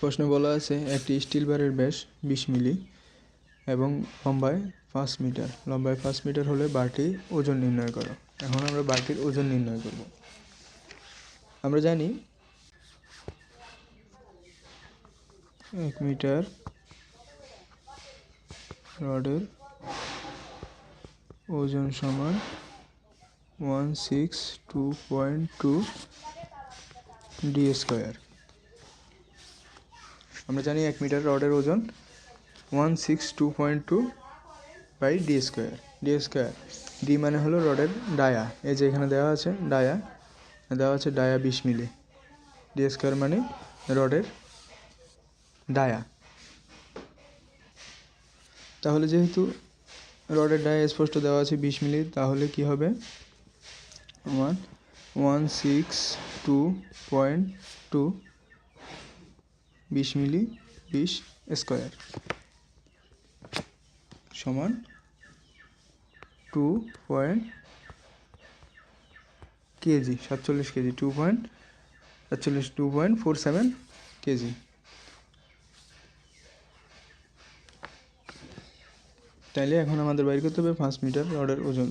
প্রশ্নে বলা আছে একটি স্টিল বারের ব্যাস 20 মিলি এবং লম্বায় 5 মিটার। লম্বায় 5 মিটার হলে বারটির ওজন নির্ণয় করো। এখন আমরা বারটির ওজন নির্ণয় করব। আমরা জানি 1 মিটার রডের ওজন সমান 162.2 ডি স্কয়ার। আমরা জানি 1 মিটার রডের ওজন 162.2 বাই ডি স্কয়ার। ডি মানে হলো রডের ডায়া, এই যে এখানে দেওয়া আছে ডায়া 20 মিলি। ডি স্কয়ার মানে রডের ডায়া। তাহলে যেহেতু রডের ডায়া স্পষ্ট দেওয়া আছে 20 মিলি, তাহলে কি হবে আমার 162.2 20 মিলি 20 স্কয়ার সমান 2 কেজি, 47 কেজি, 2.47 কেজি। তাইলে এখন আমাদের বাইর করতে হবে 5 মিটার রডের ওজন।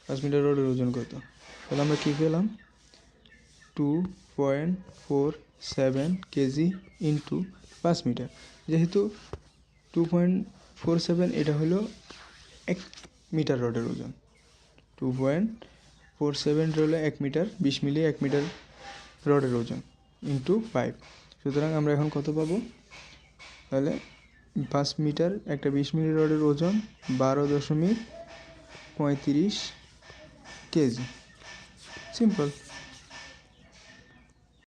5 মিটার রডের ওজন কত? তাহলে আমরা কী পেলাম 2.47 কেজি ইন্টু 5 মিটার। যেহেতু 2.47 এটা হলো 1 মিটার রডের ওজন। 2.47 হলো 1 মিটার, 20 মিলি 1 মিটার রডের ওজন ইন্টু 5। সুতরাং আমরা এখন কত পাবো? তাহলে 5 মিটার একটা 20 মিলি রডের ওজন 12.35 কেজি। সিম্পল।